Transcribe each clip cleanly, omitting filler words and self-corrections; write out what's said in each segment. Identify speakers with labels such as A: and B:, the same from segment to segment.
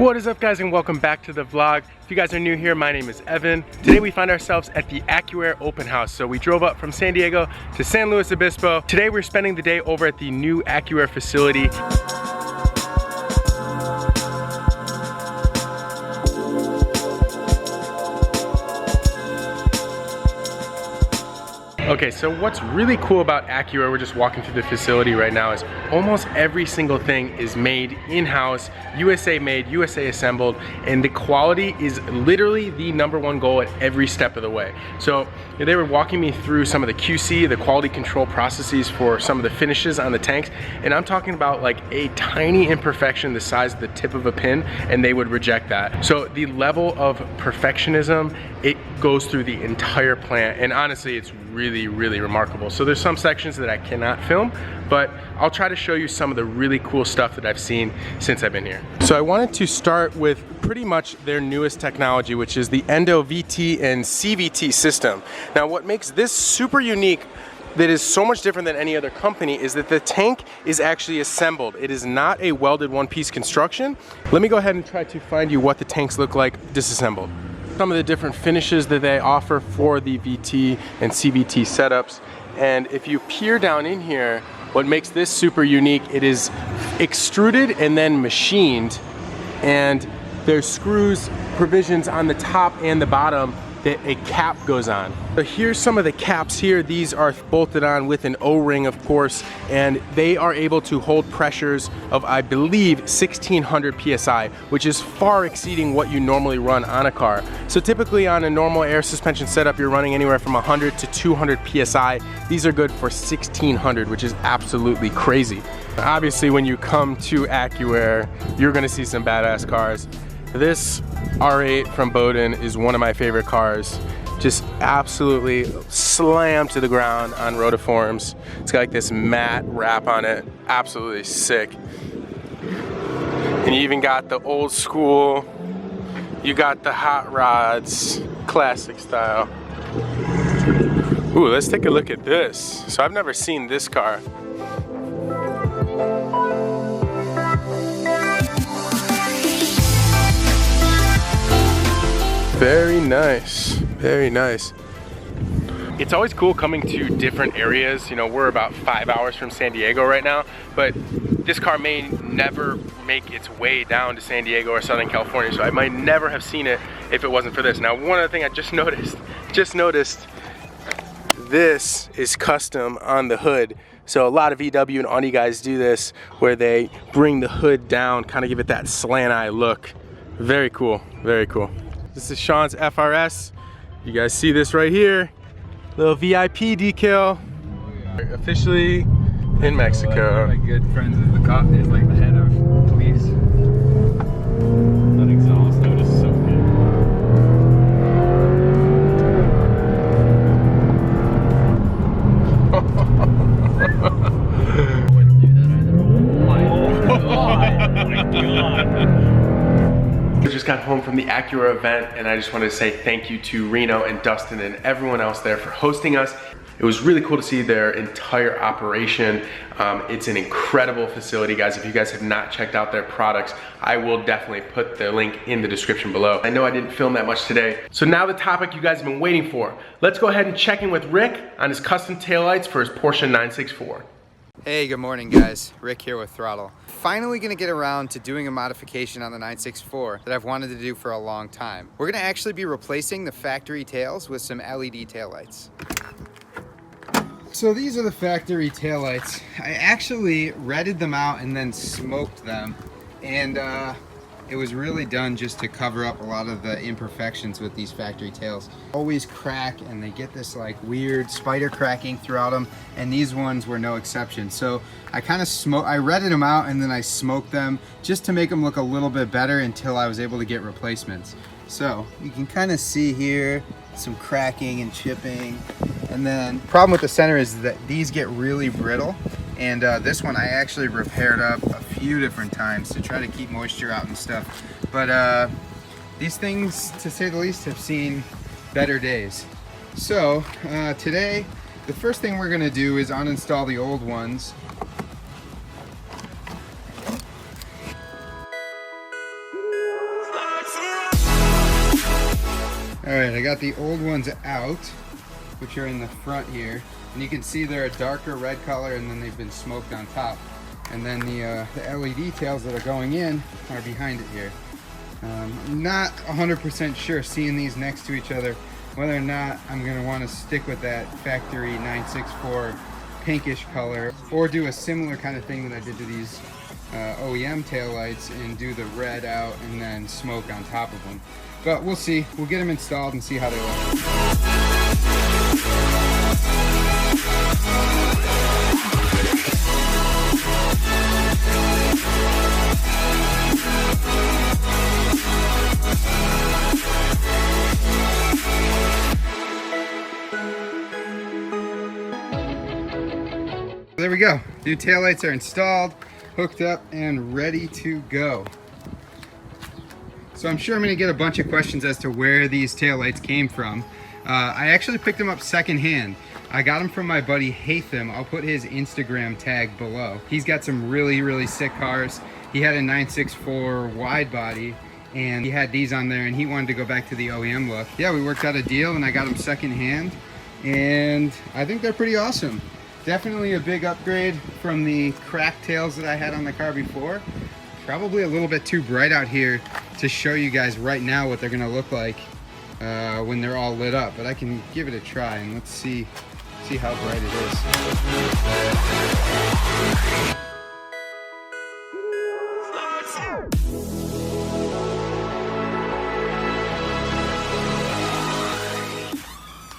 A: What is up, guys, and welcome back to the vlog. If you guys are new here, my name is Evan. Today we find ourselves at the AccuAir open house. So we drove up from San Diego to San Luis Obispo. Today we're spending the day over at the new AccuAir facility. Okay, so what's really cool about AccuAir, we're just walking through the facility right now, is almost every single thing is made in-house, USA made, USA assembled, and the quality is literally the #1 goal at every step of the way. So they were walking me through some of the QC, the quality control processes for some of the finishes on the tanks, and I'm talking about like a tiny imperfection the size of the tip of a pin, and they would reject that. So the level of perfectionism, it goes through the entire plant, and honestly, it's really remarkable. So there's some sections that I cannot film, but I'll try to show you some of the really cool stuff that I've seen since I've been here. So I wanted to start with pretty much their newest technology, which is the Endo VT and CVT system. Now, what makes this super unique, that is so much different than any other company, is that the tank is actually assembled. It is not a welded one-piece construction. Let me go ahead and try to find you what the tanks look like disassembled. Some of the different finishes that they offer for the VT and CVT setups. And if you peer down in here, what makes this super unique, it is extruded and then machined, and there's screws, provisions on the top and the bottom that a cap goes on. So here's some of the caps here. These are bolted on with an O-ring, of course, and they are able to hold pressures of, I believe, 1600 PSI, which is far exceeding what you normally run on a car. So typically on a normal air suspension setup, you're running anywhere from 100 to 200 PSI. These are good for 1600, which is absolutely crazy. Obviously, when you come to AccuAir, you're gonna see some badass cars. This R8 from Bowden is one of my favorite cars. Just absolutely slammed to the ground on rotiforms. It's got like this matte wrap on it. Absolutely sick. And you even got the old school, you got the hot rods, classic style. Ooh, let's take a look at this. So I've never seen this car. Very nice, very nice. It's always cool coming to different areas. You know, we're about 5 hours from San Diego right now, but this car may never make its way down to San Diego or Southern California, so I might never have seen it if it wasn't for this. Now, one other thing I just noticed, this is custom on the hood. So a lot of VW and Audi guys do this, where they bring the hood down, kind of give it that slant eye look. Very cool, very cool. This is Sean's FRS. You guys see this right here. Little VIP decal. Officially in Mexico.
B: One of my good friends is the cop, is like the head of police. That exhaust note is so good. Wouldn't do that either. Oh my god.
A: I just got home from the AccuAir event, and I just wanted to say thank you to Reno and Dustin and everyone else there for hosting us. It was really cool to see their entire operation. It's an incredible facility, guys. If you guys have not checked out their products, I will definitely put the link in the description below. I know I didn't film that much today. So now the topic you guys have been waiting for. Let's go ahead and check in with Rick on his custom taillights for his Porsche 964.
C: Hey, good morning, guys. Rick here with throtl. Finally gonna get around to doing a modification on the 964 that I've wanted to do for a long time. We're gonna actually be replacing the factory tails with some LED taillights. So these are the factory taillights. I actually redded them out and then smoked them, and it was really done just to cover up a lot of the imperfections with these factory tails. Always crack, and they get this like weird spider cracking throughout them, and these ones were no exception. So I kind of I redded them out and then I smoked them just to make them look a little bit better until I was able to get replacements. So you can kind of see here some cracking and chipping, and then problem with the center is that these get really brittle. And this one I actually repaired up a few different times to try to keep moisture out and stuff. But these things, to say the least, have seen better days. So today, the first thing we're gonna do is uninstall the old ones. right, I got the old ones out, which are in the front here. And you can see they're a darker red color, and then they've been smoked on top. And then the LED tails that are going in are behind it here. I'm not 100% sure, seeing these next to each other, whether or not I'm going to want to stick with that factory 964 pinkish color, or do a similar kind of thing that I did to these OEM taillights and do the red out and then smoke on top of them. But we'll see. We'll get them installed and see how they look. There we go. New taillights are installed, hooked up, and ready to go. So I'm sure I'm going to get a bunch of questions as to where these taillights came from. I actually picked them up secondhand. I got them from my buddy Hatham. I'll put his Instagram tag below. He's got some really sick cars. He had a 964 wide body, and he had these on there, and he wanted to go back to the OEM look. Yeah, we worked out a deal, and I got them secondhand, and I think they're pretty awesome. Definitely a big upgrade from the cracked tails that I had on the car before. Probably a little bit too bright out here to show you guys right now what they're gonna look like when they're all lit up, but I can give it a try and let's see how bright it is.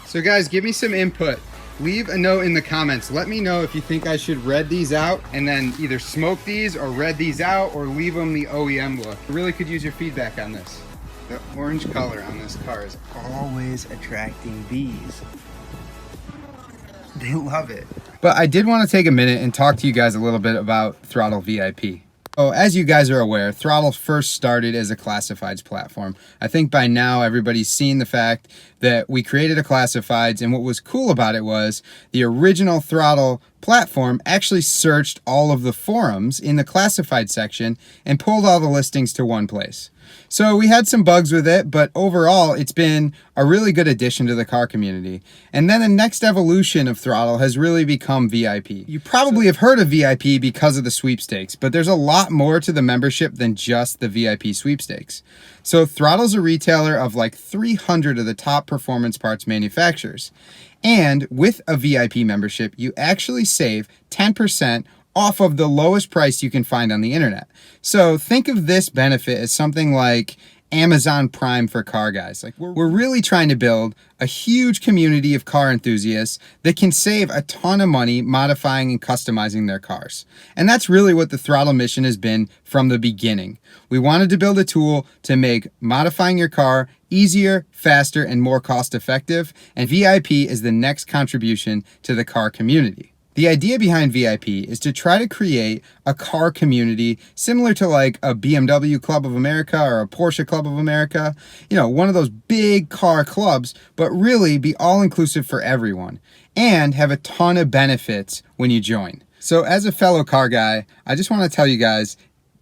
C: So guys, give me some input. Leave a note in the comments. Let me know if you think I should red these out and then either smoke these or red these out or leave them the OEM look. I really could use your feedback on this. The orange color on this car is always attracting bees. They love it. But I did want to take a minute and talk to you guys a little bit about throtl VIP. So as you guys are aware, throtl first started as a classifieds platform. I think by now everybody's seen the fact that we created a classifieds, and what was cool about it was the original throtl platform actually searched all of the forums in the classified section and pulled all the listings to one place. So we had some bugs with it, but overall it's been a really good addition to the car community. And then the next evolution of throtl has really become VIP. You probably have heard of VIP because of the sweepstakes, but there's a lot more to the membership than just the VIP sweepstakes. So throttl's a retailer of like 300 of the top performance parts manufacturers. And with a VIP membership, you actually save 10% off of the lowest price you can find on the internet. So think of this benefit as something like Amazon Prime for car guys. Like we're really trying to build a huge community of car enthusiasts that can save a ton of money modifying and customizing their cars. And that's really what the throtl mission has been from the beginning. We wanted to build a tool to make modifying your car easier, faster, and more cost effective, and VIP is the next contribution to the car community. The idea behind VIP is to try to create a car community similar to like a BMW Club of America or a Porsche Club of America, you know, one of those big car clubs, but really be all inclusive for everyone and have a ton of benefits when you join. So as a fellow car guy, I just want to tell you guys,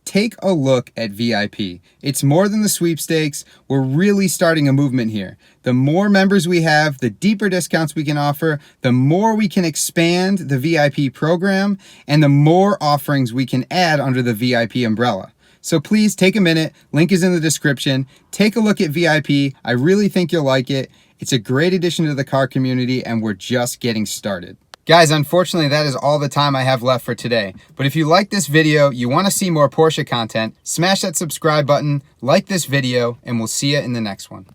C: take a look at VIP. It's more than the sweepstakes. We're really starting a movement here. The more members we have, the deeper discounts we can offer, the more we can expand the VIP program, and the more offerings we can add under the VIP umbrella. So please take a minute. Link is in the description. Take a look at VIP. I really think you'll like it. It's a great addition to the car community, and we're just getting started. Guys, unfortunately, that is all the time I have left for today. But if you like this video, you want to see more Porsche content, smash that subscribe button, like this video, and we'll see you in the next one.